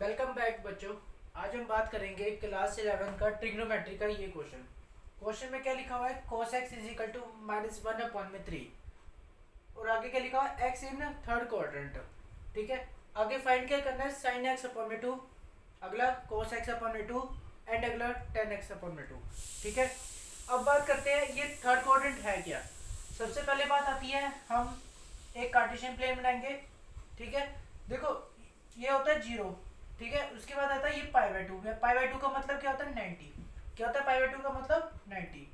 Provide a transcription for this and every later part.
Welcome back बच्चों। आज हम बात करेंगे क्लास 11 का ट्रिग्नोमेट्री का ये क्वेश्चन में क्या लिखा हुआ है, cos x is equal to -1/3 और आगे क्या लिखा हुआ है, x इन थर्ड क्वाड्रेंट। ठीक है, आगे फाइंड क्या करना है, sin x/2, अगला cos x/2 एंड अगला tan x/2। ठीक है, अब बात करते हैं ये थर्ड क्वाड्रेंट है क्या। सबसे पहले बात आती है, हम एक कार्टेशियन प्लेन बनाएंगे। ठीक है, देखो ये होता है 0। ठीक है, उसके बाद आता है ये π/2। π/2 का मतलब क्या होता है, 90। क्या होता है π/2 का मतलब, 90।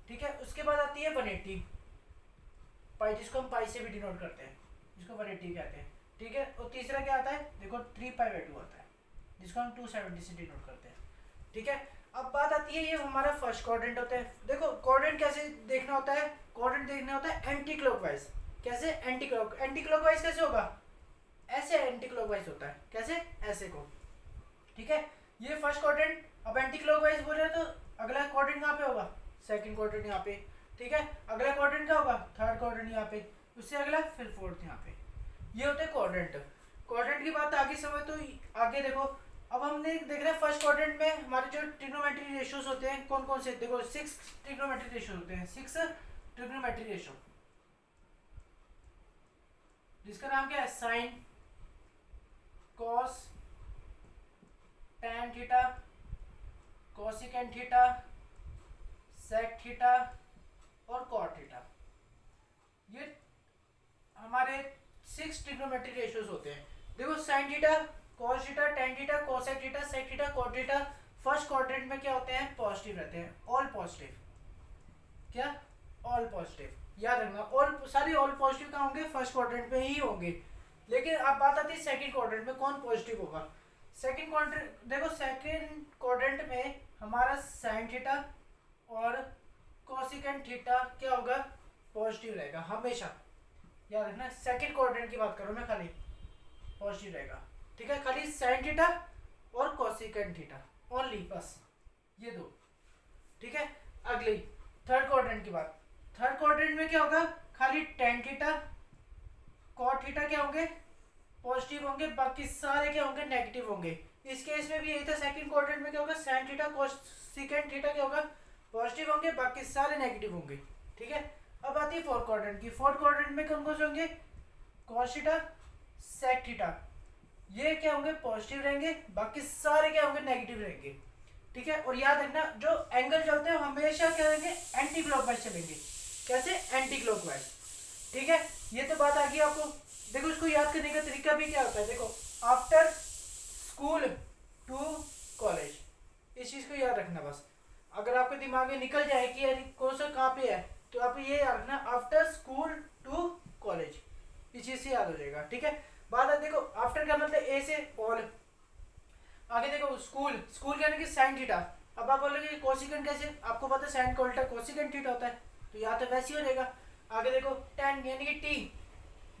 ठीक है, उसके बाद आती है 180 पाई, जिसको हम पाई से भी डिनोट करते हैं, जिसको 180 कहते हैं। ठीक है, और तीसरा क्या आता है, देखो 3π/2 आता है, जिसको हम 270 से डिनोट करते हैं। ठीक है, अब बात आती है, ये हमारा फर्स्ट क्वाड्रेंट होता है। देखो क्वाड्रेंट कैसे देखना होता है, क्वाड्रेंट देखना होता है एंटी क्लॉकवाइज। कैसे, एंटी क्लॉकवाइज कैसे होगा, ऐसे एंटी क्लॉकवाइज होता है। कैसे, ऐसे को। ठीक है, ये फर्स्ट क्वाड्रेंट। अब एंटी क्लॉकवाइज बोल रहे हैं तो अगला क्वाड्रेंट कहाँ पे होगा, सेकंड क्वाड्रेंट यहाँ पे। ठीक है, अगला क्वाड्रेंट क्या होगा, थर्ड क्वाड्रेंट यहाँ पे, उससे अगला फिर फोर्थ यहाँ पे। ये होते हैं क्वाड्रेंट। क्वाड्रेंट की बात आगे समझ तो आगे देखो। अब हमने देख रहे हैं फर्स्ट क्वाड्रेंट में हमारे जो ट्रिग्नोमेट्री रेशियोज होते हैं कौन कौन से, देखो 6 ट्रिग्नोमेट्री रेशियो होते हैं, 6 ट्रिग्नोमेट्री रेशियो, जिसका नाम क्या है, sine, cos, tan theta, cosecant theta, sec theta और कॉट थीटा। ये हमारे 6 ट्रिग्नोमेट्री रेशियोज होते हैं। देखो sine theta, cos theta, tan theta, cosec theta, sec theta, cot theta first quadrant में क्या होते हैं, पॉजिटिव रहते हैं, ऑल पॉजिटिव। क्या, ऑल पॉजिटिव। याद रखना, ऑल सारी ऑल पॉजिटिव कहाँ होंगे, फर्स्ट क्वाड्रेंट में ही होंगे। लेकिन अब बात आती है सेकंड क्वाड्रेंट में कौन पॉजिटिव होगा। सेकंड क्वाड्रेंट, देखो सेकंड क्वाड्रेंट में हमारा साइन थीटा और कोसिकेंट थीटा क्या होगा, पॉजिटिव रहेगा हमेशा। याद रखना, सेकंड क्वाड्रेंट की बात करूं मैं, खाली पॉजिटिव रहेगा। ठीक है, खाली साइन थीटा और कोसिकेंट थीटा ओनली, बस ये दो। ठीक है, अगली थर्ड क्वाड्रेंट की बात। थर्ड क्वाड्रेंट में क्या होगा, खाली tan थीटा, कॉट थीटा क्या होंगे, पॉजिटिव होंगे, बाकी सारे क्या होंगे, नेगेटिव होंगे। इस केस में भी यही था, सेकंड क्वाड्रेंट में क्या होगा, साइन थीटा, कोसेकेंट थीटा क्या होगा, पॉजिटिव होंगे, बाकी सारे नेगेटिव होंगे। ठीक है, अब आती है फोर्थ क्वाड्रेंट की। फोर्थ क्वाड्रेंट में कौन कौन से होंगे, कॉस थीटा, सेक थीटा, ये क्या होंगे, पॉजिटिव रहेंगे, बाकी सारे क्या होंगे, नेगेटिव रहेंगे। ठीक है, और याद रखना जो एंगल चलते हैं हमेशा क्या रहेंगे, एंटी क्लॉकवाइज चलेंगे। कैसे, एंटी क्लॉकवाइज। ठीक है, ये तो बात आ गई आपको। देखो इसको याद करने का तरीका भी क्या होता है, देखो आफ्टर स्कूल टू कॉलेज, इस चीज को याद रखना बस। अगर आपके दिमाग में निकल जाए कि यार कौन सा कहाँ पे है, तो आप ये याद रखना, आफ्टर स्कूल टू कॉलेज, इस चीज से याद हो जाएगा। ठीक है, बात है, देखो आफ्टर का मतलब ए से ऑल। आगे देखो स्कूल, स्कूल यानी कि साइन थीटा। अब आप बोलोगे कोसिकेंट कैसे, आपको पता है साइन का उल्टा कोसिकेंट थीटा होता है, तो यहाँ तो वैसे ही हो जाएगा। आगे देखो tan यानी कि टी,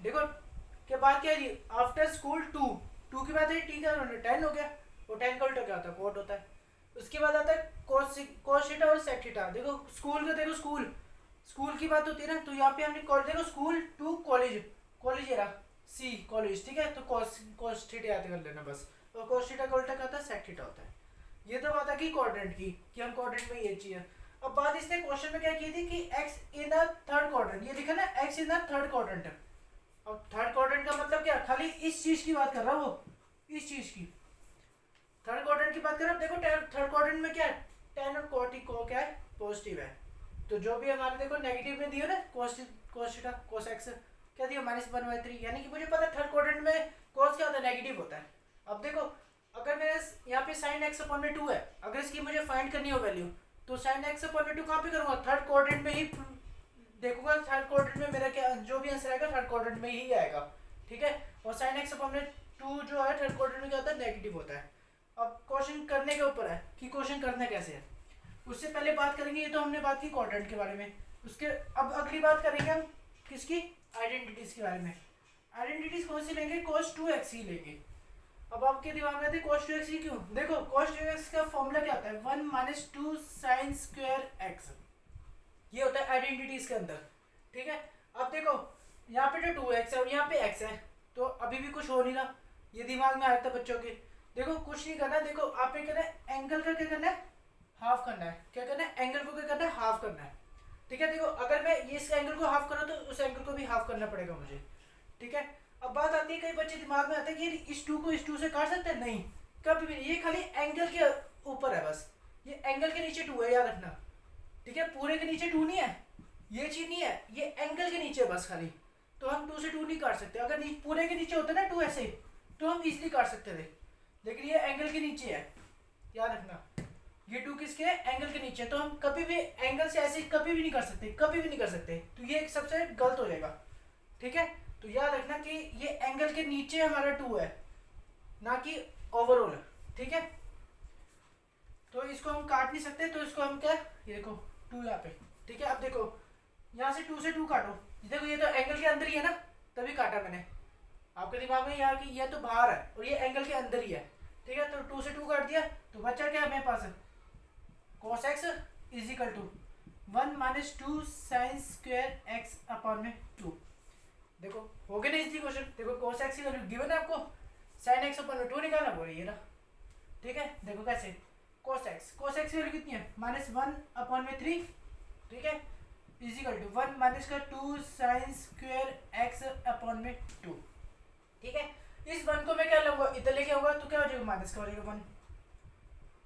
देखो के बाद क्या है, आफ्टर स्कूल टू की बात है, टी का 10 हो गया, और 10 का उल्टा क्या होता है, कोट होता है। उसके बाद आता है कोस थीटा और सेक थीटा। देखो स्कूल का, देखो स्कूल की बात होती है ना, तो यहाँ पे हमने देखो स्कूल टू कॉलेज, कॉलेज ये रहा सी कॉलेज। ठीक है, तो कोस थीटा याद कर लेना बस, और कोस थीटा का उल्टा क्या होता है, सेक थीटा होता है। ये तो बात है कि क्वाड्रेंट की, कि हम क्वाड्रेंट में ये चीज है। अब बात इसने क्वेश्चन में क्या की थी कि x in the third quadrant, ये लिखा ना x in the third quadrant. अब थर्ड क्वाड्रेंट का मतलब क्या, खाली इस चीज की बात कर रहा है वो, इस चीज की थर्ड क्वाड्रेंट की बात कर रहा हूँ। देखो थर्ड क्वाड्रेंट में क्या है, tan और cot को क्या है, पॉजिटिव है। तो जो भी हमारे देखो नेगेटिव में दिया ना, cos थीटा cos x क्या दिया, -1/3, यानी कि मुझे पता है थर्ड क्वाड्रेंट में cos क्या होता है, नेगेटिव होता है। अब देखो अगर मेरे यहाँ पे sin x/2 है, अगर इसकी मुझे फाइंड करनी हो वैल्यू, तो sin x/2 कहाँ पे करूँगा, थर्ड क्वाड्रेंट में ही देखूंगा। थर्ड क्वाड्रेंट में मेरा क्या, जो भी आंसर आएगा थर्ड क्वाड्रेंट में ही आएगा। ठीक है, और sin x/2 जो है थर्ड क्वाड्रेंट में क्या होता है, नेगेटिव होता है। अब क्वेश्चन करने के ऊपर है कि क्वेश्चन करना कैसे है। उससे पहले बात करेंगे, ये तो हमने बात की क्वाड्रेंट के बारे में, उसके अब अगली बात करेंगे हम किसकी, आइडेंटिटीज के बारे में। आइडेंटिटीज कौन सी लेंगे, cos 2x ही लेंगे। अब आपके दिमाग में आते हैं cos 2x ही क्यों, देखो cos 2x का फॉर्मूला क्या होता है, 1 - 2 sin स्क्वायर x, ये होता है आइडेंटिटीज के अंदर। ठीक है, अब देखो यहाँ पे जो 2x है और यहाँ पे x है, तो अभी भी कुछ हो नहीं रहा, ये दिमाग में आया था बच्चों के। देखो कुछ नहीं करना, देखो आप क्या करना है, एंगल का क्या करना है, हाफ करना है। क्या करना है, एंगल को क्या करना है, हाफ करना है। ठीक है, देखो अगर मैं ये इस एंगल को हाफ करूँ तो उस एंगल को भी हाफ करना पड़ेगा मुझे। ठीक है, अब बात आती है, कई बच्चे दिमाग में आता है कि इस टू को इस टू से काट सकते हैं, नहीं कभी भी नहीं, ये खाली एंगल के ऊपर है बस, ये एंगल के नीचे टू है, याद रखना। ठीक है, पूरे के नीचे टू नहीं है, ये चीज नहीं है, ये एंगल के नीचे बस खाली। तो हम टू से टू नहीं काट सकते, अगर पूरे के नीचे होता ना टू ऐसे तो हम इजिली काट सकते थे, लेकिन ये एंगल के नीचे है, याद रखना। ये टू किसके है, एंगल के नीचे, तो हम कभी भी एंगल से ऐसे कभी भी नहीं कर सकते, कभी भी नहीं कर सकते, तो ये एक सबसे गलत हो जाएगा। ठीक है, तो याद रखना कि ये एंगल के नीचे हमारा टू है, ना कि ओवरऑल। ठीक है, तो इसको हम काट नहीं सकते, तो इसको हम क्या, ये देखो टू यहाँ पे। ठीक है, अब देखो यहाँ से टू काटो, देखो ये तो एंगल के अंदर ही है ना, तभी काटा मैंने। आपके दिमाग में यहाँ की ये तो बाहर है और ये एंगल के अंदर ही है। ठीक है, तो टू से टू काट दिया, तो बचा क्या मेरे पास, cos x is equal to 1 minus 2 sine square x upon में 2। देखो हो गया ना इजी क्वेश्चन। देखो cos x की वैल्यू गिवन है आपको, sin x अपॉन में 2 निकालना बोल रही है ना। ठीक है, देखो कैसे, cos x की वैल्यू कितनी है, माइनस 1 अपॉन में 3। ठीक है, इज इक्वल टू 1 माइनस का 2 साइन स्क्वायर एक्स अपॉन में 2। ठीक है, इस 1 को मैं क्या लूंगा, इधर लेके आऊंगा तो क्या हो जाएगा, माइनस का हो जाएगा 1,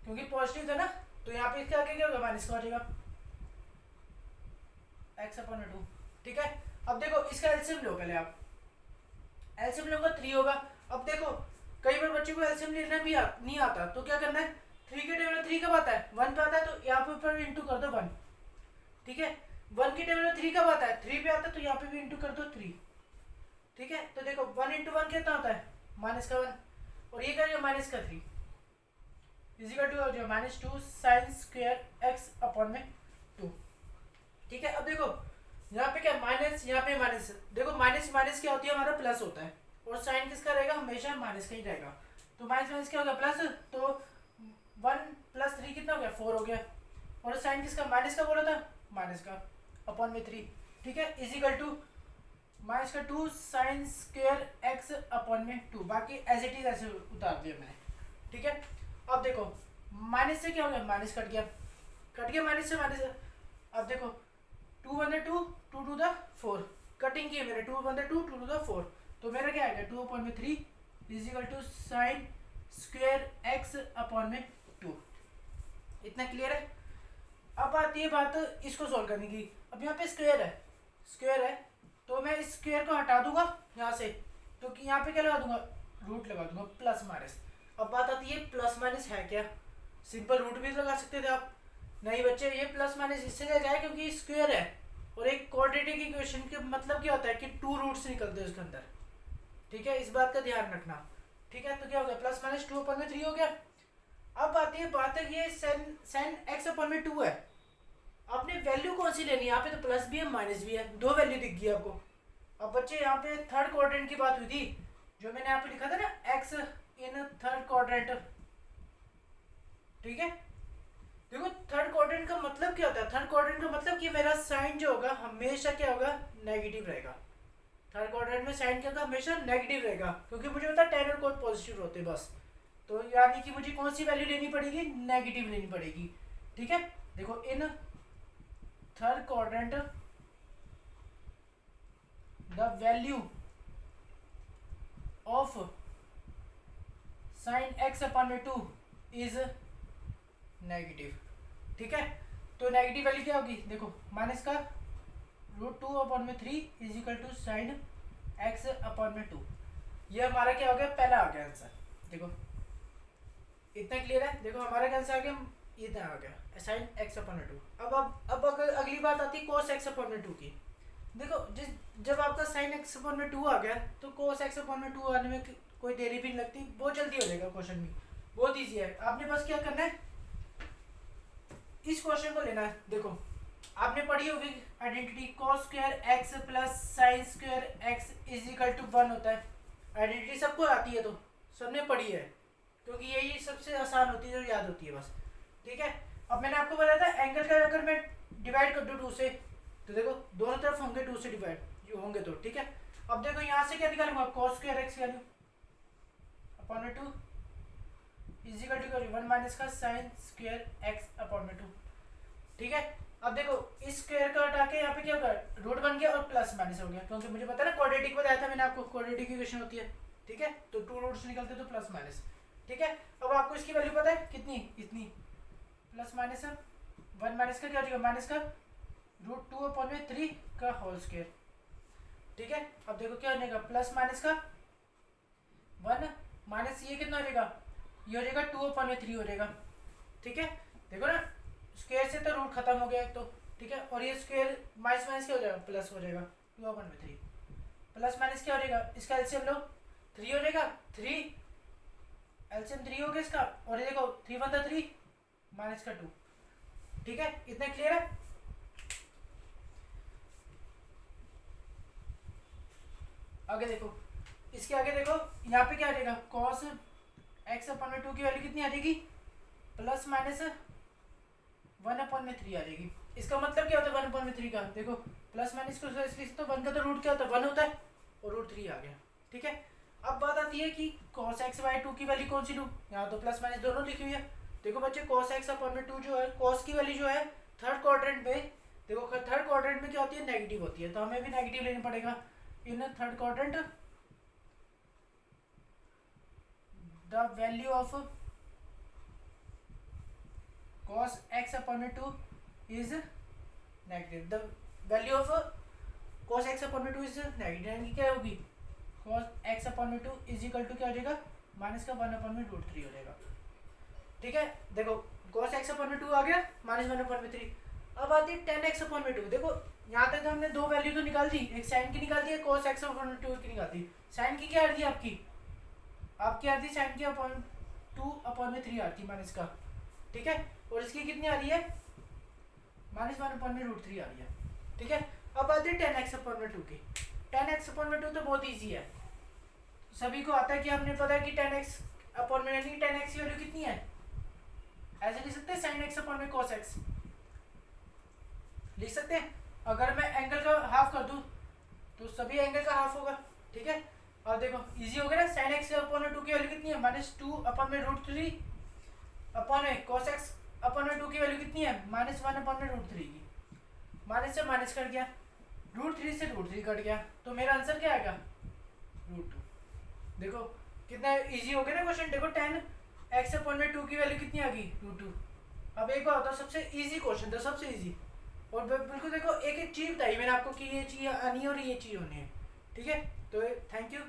क्योंकि पॉजिटिव था ना, तो यहाँ पे इसके आगे क्या होगा, माइनस का हो जाएगा एक्स अपॉन में 2। ठीक है, अब देखो इसका एलसीएम लो पहले आप, एलसीएम लूंगा 3 होगा। अब देखो कई बार बच्चे को एलसीएम लेना भी नहीं आता, तो क्या करना है, 3 के टेबल में 3 कब आता है, 1 पे आता है, तो यहाँ पे ऊपर इंटू कर दो 1। ठीक है, 1 के टेबल में 3 कब आता है, 3 पे आता है, तो यहाँ पे भी इंटू कर दो 3। ठीक है, तो देखो 1 इंटू 1 कितना होता है, माइनस का 1, और ये क्या माइनस का 3 इजिकल टू जो minus 2 sine square x upon में 2। ठीक है, अब देखो यहाँ पे क्या माइनस, यहाँ पे माइनस, देखो माइनस माइनस क्या होती है, हमारा प्लस होता है, और साइन किसका रहेगा, हमेशा माइनस का ही रहेगा। तो माइनस माइनस क्या हो गया, प्लस, तो 1 प्लस 3 कितना हो गया, 4 हो गया, और साइन किसका, माइनस का बोला था, माइनस का अपॉन में 3। ठीक है, इजिकल टू माइनस का 2 साइन स्क्वायर एक्स अपॉन में 2, बाकी एज इट इज ऐसे उतार दिया मैंने। ठीक है, अब देखो माइनस से क्या हो गया, माइनस कट गया माइनस से माइनस। अब देखो 2 वन 2, 2 टू द 4, कटिंग की है मैंने, 2 वन 2, 2 टू द 4, तो मेरा क्या आएगा 2 अपॉन में 3 is equal to sine square x upon में 2। इतना क्लियर है। अब आती है बात इसको सॉल्व करने की। अब यहाँ पे स्क्वायर है, तो मैं इस स्क्वायर को हटा दूंगा यहाँ से, तो कि यहाँ पे क्या लगा दूंगा, रूट लगा दूंगा प्लस माइनस। अब बात आती है प्लस माइनस है क्या, सिंपल रूट भी लगा सकते थे आप, नहीं बच्चे ये प्लस माइनस इससे लगा है क्योंकि स्क्वायर है, और एक क्वाड्रेटिक इक्वेशन के मतलब क्या होता है कि 2 रूट्स निकलते हैं उसके अंदर। ठीक है, इस बात का ध्यान रखना। ठीक है, तो क्या हो गया, प्लस माइनस 2 अपॉन में 3 हो गया। अब आती है बात है ये साइन एक्स अपॉन में 2 है, आपने वैल्यू कौन सी लेनी है, यहाँ पे तो प्लस भी है माइनस भी है, 2 वैल्यू दिख गई आपको। अब बच्चे यहाँ पे थर्ड क्वाड्रेंट की बात हुई थी, जो मैंने यहाँ पे लिखा था ना, एक्स इन थर्ड क्वाड्रेंट। ठीक है, देखो थर्ड क्वाड्रेंट का मतलब क्या होता है, थर्ड क्वाड्रेंट का मतलब कि मेरा साइन जो होगा हमेशा क्या होगा, नेगेटिव रहेगा। थर्ड क्वाड्रेंट में साइन क्या होगा, हमेशा नेगेटिव रहेगा, क्योंकि मुझे पता है टेन और कोड पॉजिटिव होते हैं बस, तो यानी कि मुझे कौन सी वैल्यू लेनी पड़ेगी, नेगेटिव लेनी पड़ेगी। ठीक है, देखो in third quadrant the value of sin x upon में 2 is नेगेटिव। ठीक है, तो नेगेटिव वैल्यू क्या होगी, देखो माइनस का रूट 2 अपॉन में 3 is equal to sine x upon में 2। ये हमारा क्या हो गया, पहला आ गया आंसर। देखो इतना क्लियर है, देखो हमारा क्या आंसर आ गया, इतना आ गया साइन एक्स अपॉन में 2। अब अगर अगली बात आती है कोस एक्स अपॉन में 2 की। देखो जब आपका साइन एक्स अपॉन में 2 आ गया, तो कोस एक्स अपॉन में 2 आने में कोई देरी भी नहीं लगती, बहुत जल्दी हो जाएगा क्वेश्चन भी, बहुत ईजी है। आपने बस क्या करना है, इस क्वेश्चन को लेना है। देखो आपने पढ़ी होगी identity, cos square x plus sine square x is equal to 1 होता है। आइडेंटिटी सबको आती है, तो सबने पढ़ी है, क्योंकि यही सबसे आसान होती है जो याद होती है बस। ठीक है, अब मैंने आपको बताया था एंगल का अगर मैं डिवाइड कर दूँ 2 से, तो देखो दोनों तरफ होंगे 2 से डिवाइड जो होंगे, तो ठीक है। अब देखो यहाँ से क्या निकालूंगा, cos square x value upon में 2, इजिकल टू 1 माइनस का साइन स्क्वायर एक्स अपॉन में 2। ठीक है, अब देखो इस स्क्वायर को हटा के यहाँ पे क्या होगा, रूट बन गया और प्लस माइनस हो गया, क्योंकि मुझे पता है ना क्वाड्रेटिक बताया था मैंने आपको, क्वाड्रेटिक इक्वेशन होती है। ठीक है, तो 2 रूट्स निकलते तो प्लस माइनस। ठीक है, अब आपको इसकी वैल्यू पता है कितनी, इतनी प्लस माइनस 1 माइनस का क्या हो जाएगा, माइनस का रूट 2 अपॉन में 3 का होल स्क्वायर। ठीक है, अब देखो क्या हो जाएगा, प्लस माइनस का 1 माइनस ये कितना हो जाएगा, ये हो जाएगा 2 अपॉन में 3 हो जाएगा। ठीक है, देखो ना स्क्वायर से तो रूट खत्म हो गया एक तो। ठीक है, और ये स्क्वायर माइनस माइनस क्या हो जाएगा, प्लस हो जाएगा 2 अपॉन में 3। प्लस माइनस क्या हो जाएगा, इसका एलसीएम लो 3 हो जाएगा, 3 एलसीएम 3 हो गया इसका, और ये देखो 3 × 3 माइनस का 2। ठीक है, इतना क्लियर है। आगे देखो, इसके आगे देखो यहाँ पे क्या आ जाएगा, कॉस एक्स अपॉन में 2 की वैल्यू कितनी आ जाएगी, प्लस माइनस 1 अपॉन में 3 आ जाएगी। इसका मतलब क्या होता है 1 अपॉन में 3 का, देखो प्लस माइनस को इसलिए तो 1 का तो रूट क्या होता है 1 होता है, और रूट 3 आ गया। ठीक है, अब बात आती है कि cos x बाई 2 की वैल्यू कौन सी लूँ, यहाँ तो प्लस माइनस दोनों लिखी हुई है। देखो बच्चे cos x अपॉन में 2 जो है, cos की वैल्यू जो है थर्ड क्वाड्रेंट में, देखो थर्ड क्वाड्रेंट में क्या होती है, नेगेटिव होती है, तो हमें भी नेगेटिव लेना पड़ेगा in third quadrant. The value of cos x upon में 2 is negative, the value of cos x upon में 2 इज नेगेटिव, यानी क्या होगी cos x अपॉन में 2 इज इक्वल टू क्या हो जाएगा, माइनस का 1 अपॉन में रूट 3 हो जाएगा। ठीक है, देखो cos x अपॉन में 2 आ गया, माइनस 1 अपॉन में 3। अब आती है tan x अपॉन में 2। देखो यहाँ तक तो हमने दो वैल्यू तो निकाल दी, एक साइन की निकाल दी, एक cos x अपॉन में 2 की निकाल दी। साइन की क्या आ रही है आपकी आ रही साइन की अपॉन 2 अपॉन में 3 आ रही माइनस का। ठीक है, और इसकी कितनी आ रही है, माइनस 1 अपॉन में रूट 3 आ रही है। ठीक है, अब आती है tan x अपॉन में 2 की। tan x अपॉन में 2 तो बहुत ईजी है, सभी को आता है कि हमने पता है कि tan x अपॉन में, यानी tan x की वैल्यू कितनी है, ऐसे लिख सकते हैं sin x अपॉन में cos x लिख सकते हैं। अगर मैं एंगल का हाफ कर दूं तो सभी एंगल का हाफ होगा। ठीक है, और देखो इजी हो गया ना, sin x अपॉन में 2 की वैल्यू कितनी है, -2 अपॉन में रूट 3 अपॉन में cos x अपॉन में 2 की वैल्यू कितनी है, -1 अपॉन में रूट 3 की। माइनस से माइनस कट गया, रूट 3 से रूट 3 कट गया, तो मेरा आंसर क्या आएगा, रूट 2। देखो कितना इजी हो गया ना क्वेश्चन। देखो tan x अपॉन में 2 की वैल्यू कितनी आ गई, रूट 2। अब एक बार होता है, सबसे इजी क्वेश्चन था, सबसे इजी, और बिल्कुल देखो एक एक चीज बताई मैंने आपको कि ये चीज आनी है और ये चीज होनी है। ठीक है, तो थैंक यू।